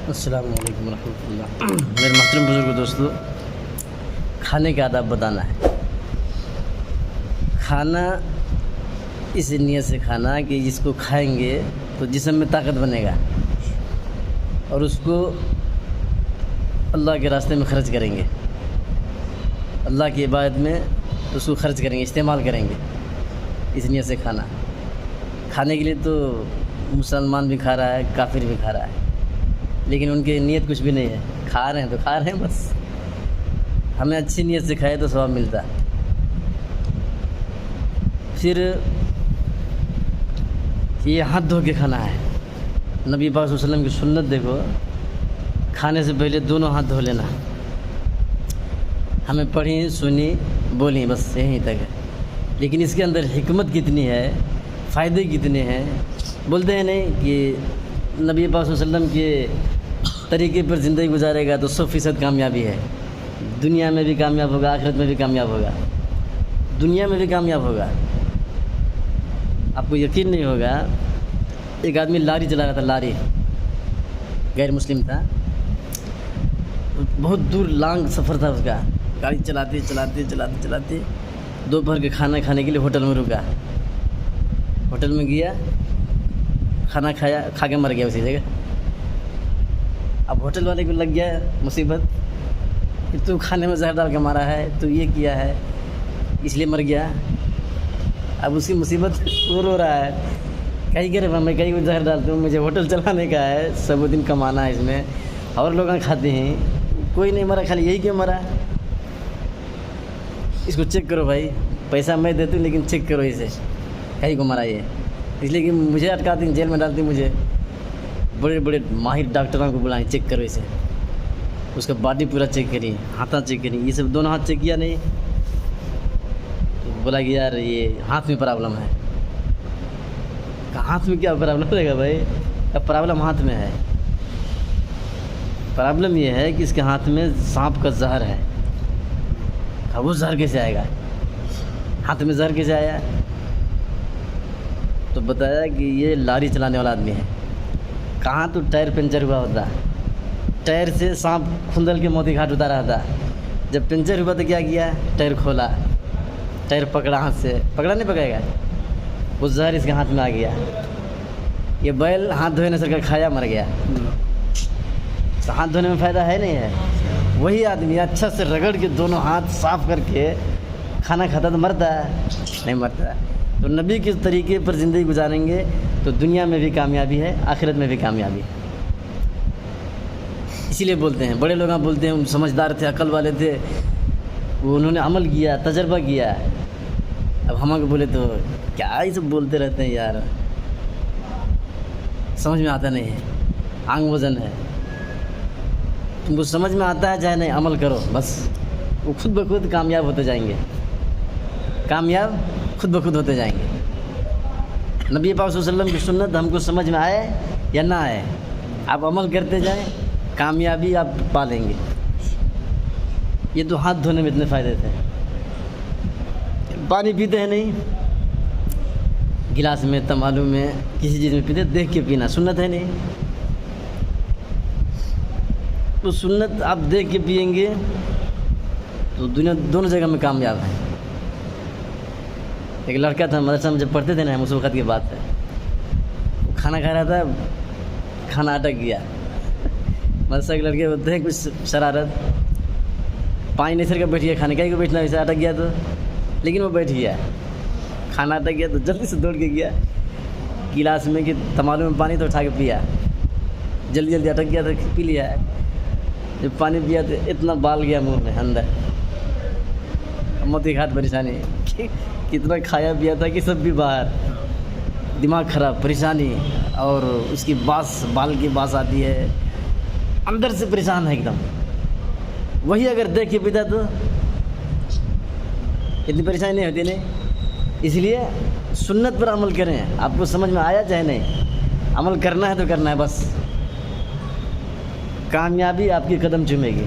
السلام علیکم ورحمۃ اللہ۔ میرے محترم بزرگ دوستو، کھانے کے آداب بتانا ہے۔ کھانا اس نیت سے کھانا کہ جس کو کھائیں گے تو جسم میں طاقت بنے گا اور اس کو اللہ کے راستے میں خرچ کریں گے، اللہ کی عبادت میں اس کو خرچ کریں گے، استعمال کریں گے۔ اس نیت سے کھانے کے لیے تو مسلمان بھی کھا رہا ہے، کافر بھی کھا رہا ہے، لیکن ان کی نیت کچھ بھی نہیں ہے، کھا رہے ہیں تو کھا رہے ہیں بس۔ ہمیں اچھی نیت سے کھائے تو ثواب ملتا ہے۔ پھر یہ ہاتھ دھو کے کھانا ہے۔ نبی پاک صلی اللہ علیہ وسلم کی سنت دیکھو، کھانے سے پہلے دونوں ہاتھ دھو لینا۔ ہمیں پڑھی سنی بولی بس یہیں تک ہے، لیکن اس کے اندر حکمت کتنی ہے، فائدے کتنے ہیں، بولتے ہیں نہیں کہ نبی پاک صلی اللہ علیہ وسلم کے طریقے پر زندگی گزارے گا تو 100% کامیابی ہے۔ دنیا میں بھی کامیاب ہوگا، آخرت میں بھی کامیاب ہوگا، دنیا میں بھی کامیاب ہوگا۔ آپ کو یقین نہیں ہوگا، ایک آدمی لاری چلا رہا تھا، لاری، غیر مسلم تھا، بہت دور لانگ سفر تھا اس کا، گاڑی چلاتے دوپہر کے کھانا کھانے کے لیے ہوٹل میں رکا۔ ہوٹل میں گیا، کھانا کھایا، کھا کے مر گیا اسی جگہ۔ اب ہوٹل والے کو لگ گیا مصیبت کہ تو کھانے میں زہر ڈال کے مارا ہے، تو یہ کیا ہے، اس لیے مر گیا۔ اب اس کی مصیبت وہ رو رہا ہے، کہیں کہ میں کہیں کو زہر ڈالتا ہوں، مجھے ہوٹل چلانے کا ہے، سب دن کمانا ہے اس میں، اور لوگ کھاتے ہیں، کوئی نہیں مرا، خالی یہی کیوں مرا؟ اس کو چیک کرو بھائی، پیسہ میں دیتا ہوں لیکن چیک کرو اسے، کہیں کو مرا یہ، اس لیے کہ مجھے اٹکاتے ہیں، جیل میں ڈالتے ہیں مجھے۔ بڑے بڑے ماہر ڈاکٹروں کو بلائیں، چیک کرو اسے، اس کا باڈی پورا چیک کریں، ہاتھ چیک کریں، یہ سب دونوں ہاتھ چیک کیا نہیں، تو بولا کہ یار یہ ہاتھ میں پرابلم ہے۔ ہاتھ میں کیا پرابلم رہے گا بھائی؟ اب پرابلم ہاتھ میں ہے۔ پرابلم یہ ہے کہ اس کے ہاتھ میں سانپ کا زہر ہے۔ وہ زہر کیسے آئے گا؟ ہاتھ میں زہر کیسے آیا؟ تو بتایا کہ یہ لاری چلانے والا آدمی ہے۔ کہاں تو ٹائر پنچر ہوا ہوتا، ٹائر سے سانپ کھندل کے موتی گھاٹ اتارا تھا، جب پنچر ہوا تو کیا کیا، ٹائر کھولا، ٹائر پکڑا، ہاتھ سے پکڑا نہیں پکڑے گا، وہ زہر اس کے ہاتھ میں آ گیا۔ یہ بیل ہاتھ دھونے سے کھایا مر گیا، تو ہاتھ دھونے میں فائدہ ہے نہیں ہے؟ وہی آدمی اچھا سے رگڑ کے دونوں ہاتھ صاف کر کے کھانا کھاتا تو مرتا ہے نہیں؟ مرتا ہے۔ تو نبی کے طریقے پر زندگی گزاریں گے تو دنیا میں بھی کامیابی ہے، آخرت میں بھی کامیابی ہے۔ اسی لیے بولتے ہیں، بڑے لوگ بولتے ہیں، سمجھدار تھے، عقل والے تھے، وہ انہوں نے عمل کیا، تجربہ کیا۔ اب ہم کو بولے تو کیا یہ سب بولتے رہتے ہیں یار، سمجھ میں آتا نہیں ہے، آنگ وزن ہے۔ تم کو سمجھ میں آتا ہے چاہے نہیں، عمل کرو بس، وہ خود بخود کامیاب ہوتے جائیں گے، کامیاب خود بخود ہوتے جائیں گے۔ نبی پاک صلی اللہ علیہ وسلم کی سنت ہم کو سمجھ میں آئے یا نہ آئے، آپ عمل کرتے جائیں، کامیابی آپ پالیں گے۔ یہ تو ہاتھ دھونے میں اتنے فائدے تھے۔ پانی پیتے ہیں نہیں، گلاس میں، تمالو میں، کسی چیز میں پیتے، دیکھ کے پینا سنت ہے نہیں؟ تو سنت آپ دیکھ کے پئیں گے تو دنیا دونوں جگہ میں کامیاب ہے۔ ایک لڑکا تھا، مدرسہ میں جب پڑھتے تھے نا، اس وقت کی بات ہے، وہ کھانا کھا رہا تھا، کھانا اٹک گیا۔ مدرسہ کے لڑکے ہوتے ہیں کچھ شرارت، پانی نہیں سر کے بیٹھ گیا، کھانے کا ہی کو بیٹھنا، ویسے اٹک گیا تو، لیکن وہ بیٹھ گیا، کھانا اٹک گیا تو جلدی سے دوڑ کے گیا گلاس میں کہ تمالو میں پانی، تو اٹھا کے پیا، جلدی اٹک گیا تو پی لیا۔ جب پانی پیا تو اتنا بال گیا منہ میں اندر، موتی گھاٹ پریشانی، کتنا کھایا پیا تھا کہ سب بھی باہر، دماغ خراب، پریشانی، اور اس کی بال کی باس آتی ہے، اندر سے پریشان ہے ایک دم۔ وہی اگر دیکھ کے پیتا تو اتنی پریشانی نہیں ہوتی نہیں۔ اس لیے سنت پر عمل کریں، آپ کو سمجھ میں آیا چاہے نہیں، عمل کرنا ہے تو کرنا ہے بس، کامیابی آپ کی قدم چومے گی۔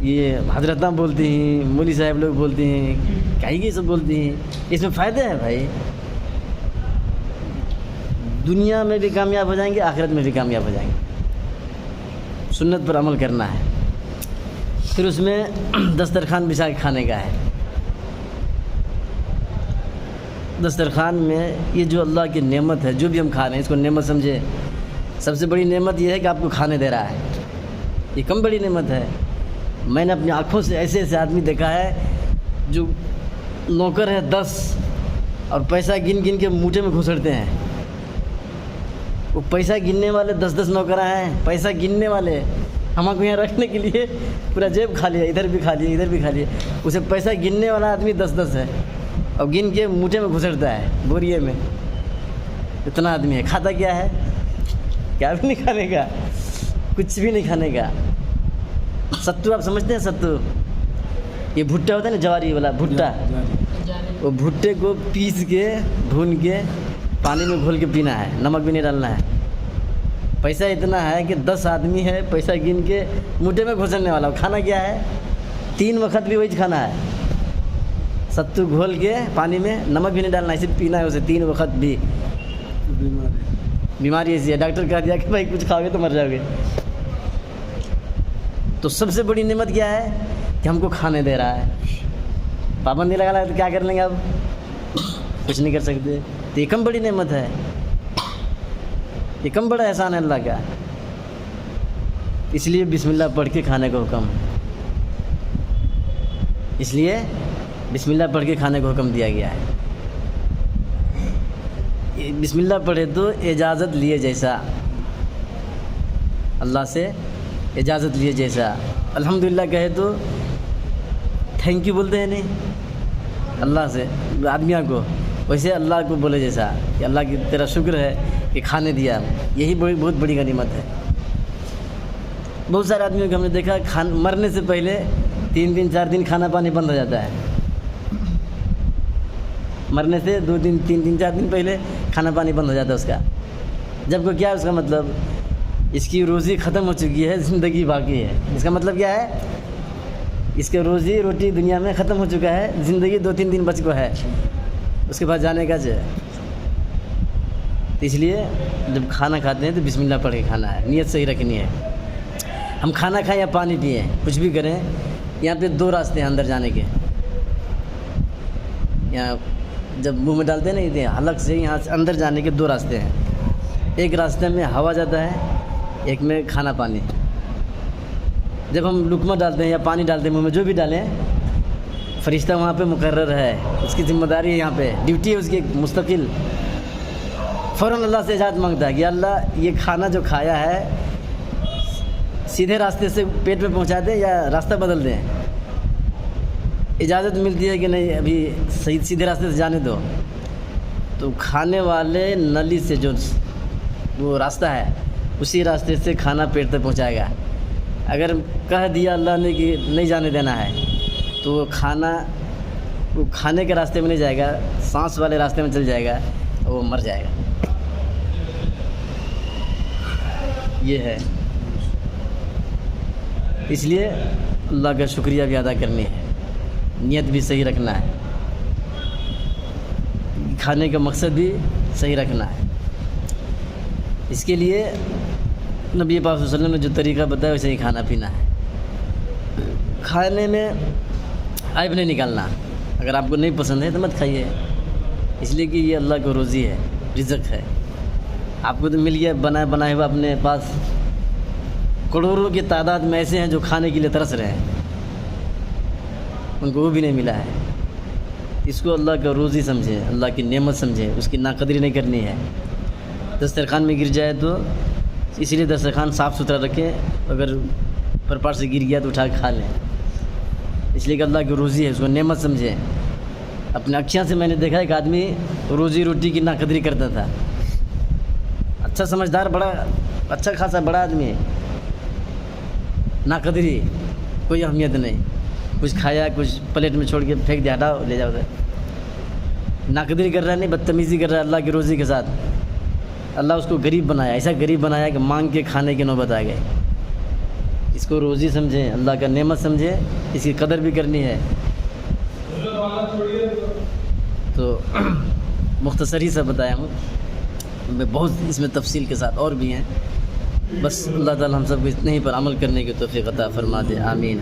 یہ حضرتاں بولتی ہیں، مولوی صاحب لوگ بولتے ہیں، کہیں سب بولتی ہیں، اس میں فائدہ ہے بھائی۔ دنیا میں بھی کامیاب ہو جائیں گے، آخرت میں بھی کامیاب ہو جائیں گے۔ سنت پر عمل کرنا ہے۔ پھر اس میں دسترخوان بچھا کے کھانے کا ہے۔ دسترخوان میں یہ جو اللہ کی نعمت ہے، جو بھی ہم کھا رہے ہیں اس کو نعمت سمجھے۔ سب سے بڑی نعمت یہ ہے کہ آپ کو کھانے دے رہا ہے، یہ کم بڑی نعمت ہے۔ میں نے اپنی آنکھوں سے ایسے ایسے آدمی دیکھا ہے جو نوکر ہے 10 اور پیسہ گن گن کے موٹے میں گھسڑتے ہیں۔ وہ پیسہ گننے والے 10 نوکر ہیں، پیسہ گننے والے، ہم کو یہاں رکھنے کے لیے پورا جیب کھا لیا، ادھر بھی کھا لیا ادھر بھی کھا لیا۔ اسے پیسہ گننے والا آدمی 10 ہے اور گن کے موٹے میں گھسڑتا ہے، بوریے میں۔ اتنا آدمی ہے، کھاتا کیا ہے؟ کیا بھی نہیں کھانے کا، کچھ بھی نہیں کھانے کا۔ ستو آپ سمجھتے ہیں؟ ستو یہ بھٹا ہوتا ہے نا، جواری والا بھٹا، وہ بھٹے کو پیس کے بھون کے پانی میں گھول کے پینا ہے، نمک بھی نہیں ڈالنا ہے۔ پیسہ اتنا ہے کہ 10 آدمی ہے، پیسہ گن کے موٹے میں گھسڑنے والا۔ کھانا کیا ہے؟ 3 وقت بھی وہی کھانا ہے، ستو گھول کے پانی میں، نمک بھی نہیں ڈالنا ہے، صرف پینا ہے اسے 3 وقت بھی۔ بیماری ایسی ہے، ڈاکٹر کہہ دیا کہ بھائی کچھ کھاؤ گے تو مر جاؤ گے۔ تو سب سے بڑی نعمت کیا ہے کہ ہم کو کھانے دے رہا ہے۔ پابندی لگا رہا ہے تو کیا کر لیں گے؟ اب کچھ نہیں کر سکتے۔ تو یہ کم بڑی نعمت ہے، یہ کم بڑا احسان ہے اللہ کا۔ اس لیے بسم اللہ پڑھ کے کھانے کا حکم، اس لیے بسم اللہ پڑھ کے کھانے کا حکم دیا گیا ہے۔ بسم اللہ پڑھے تو اجازت لیے جیسا، اللہ سے اجازت لیے جیسا۔ الحمدللہ کہے تو تھینک یو بولتے ہیں نہیں اللہ سے آدمیوں کو، ویسے اللہ کو بولے جیسا کہ اللہ کی تیرا شکر ہے کہ کھانے دیا۔ یہی بہت بڑی غنیمت ہے۔ بہت سارے آدمیوں کو ہم نے دیکھا مرنے سے پہلے 3 دن 4 دن کھانا پانی بند ہو جاتا ہے۔ مرنے سے 2 دن 3 دن 4 دن پہلے کھانا پانی بند ہو جاتا ہے اس کا۔ جب کو کیا ہے اس کا مطلب؟ اس کی روزی ختم ہو چکی ہے، زندگی باقی ہے۔ اس کا مطلب کیا ہے؟ اس کے روزی روٹی دنیا میں ختم ہو چکا ہے، زندگی 2-3 دن بچ کو ہے، اس کے بعد جانے کا جو ہے۔ تو اس لیے جب کھانا کھاتے ہیں تو بسم اللہ پڑھ کے کھانا ہے، نیت صحیح رکھنی ہے۔ ہم کھانا کھائیں یا پانی پئیں، کچھ بھی کریں، یہاں پہ 2 راستے ہیں اندر جانے کے۔ یہاں جب منہ میں ڈالتے ہیں نا، یہ حلق سے یہاں سے اندر جانے کے 2 راستے ہیں۔ ایک راستے میں ہوا جاتا ہے، ایک میں کھانا پانی۔ جب ہم لقمہ ڈالتے ہیں یا پانی ڈالتے ہیں منہ میں، جو بھی ڈالیں، فرشتہ وہاں پہ مقرر ہے، اس کی ذمہ داری ہے، یہاں پہ ڈیوٹی ہے اس کی مستقل۔ فوراً اللہ سے اجازت مانگتا ہے کہ اللہ یہ کھانا جو کھایا ہے سیدھے راستے سے پیٹ میں پہنچا دیں یا راستہ بدل دیں۔ اجازت ملتی ہے کہ نہیں ابھی صحیح سیدھے راستے سے جانے دو، تو کھانے والے نلی سے جو وہ راستہ ہے اسی راستے سے کھانا پیٹ تک پہنچائے گا۔ اگر کہہ دیا اللہ نے کہ نہیں جانے دینا ہے تو وہ کھانے کے راستے میں نہیں جائے گا، سانس والے راستے میں چل جائے گا، وہ مر جائے گا۔ یہ ہے، اس لیے اللہ کا شکریہ بھی ادا کرنی ہے، نیت بھی صحیح رکھنا ہے، کھانے کا مقصد بھی صحیح رکھنا ہے۔ اس کے لیے نبی پاک صلی اللہ علیہ وسلم نے جو طریقہ بتایا ویسے ہی کھانا پینا ہے۔ کھانے میں عیب نہیں نکالنا، اگر آپ کو نہیں پسند ہے تو مت کھائیے، اس لیے کہ یہ اللہ کو روزی ہے، رزق ہے۔ آپ کو تو مل گیا بنائے ہوا، اپنے پاس کروڑوں کی تعداد میں ایسے ہیں جو کھانے کے لیے ترس رہے ہیں، ان کو وہ بھی نہیں ملا ہے۔ اس کو اللہ کا روزی سمجھے، اللہ کی نعمت سمجھے، اس کی ناقدری نہیں کرنی ہے۔ دسترخوان میں گر جائے تو اسی لیے دسترخوان صاف ستھرا رکھیں، اگر پرپار سے گر گیا تو اٹھا کے کھا لیں، اس لیے کہ اللہ کی روزی ہے، اس کو نعمت سمجھیں۔ اپنے اکھیاں سے میں نے دیکھا ایک آدمی روزی روٹی کی ناقدری کرتا تھا، اچھا سمجھدار، بڑا اچھا خاصا بڑا آدمی ہے، ناقدری، کوئی اہمیت نہیں، کچھ کھایا کچھ پلیٹ میں چھوڑ کے پھینک دیا، ہٹاؤ لے جاؤ ادھر۔ ناقدری کر رہا ہے، نہیں بدتمیزی کر رہا ہے اللہ کی روزی کے ساتھ۔ اللہ اس کو غریب بنایا، ایسا غریب بنایا کہ مانگ کے کھانے کی نوبت آ گئی۔ اس کو روزی سمجھیں، اللہ کا نعمت سمجھیں، اس کی قدر بھی کرنی ہے۔ تو مختصر ہی سا بتایا ہوں۔ میں بہت اس میں تفصیل کے ساتھ اور بھی ہیں. بس اللہ تعالی ہم سب کو اتنے ہی پر عمل کرنے کی توفیق عطا فرما دے. آمین.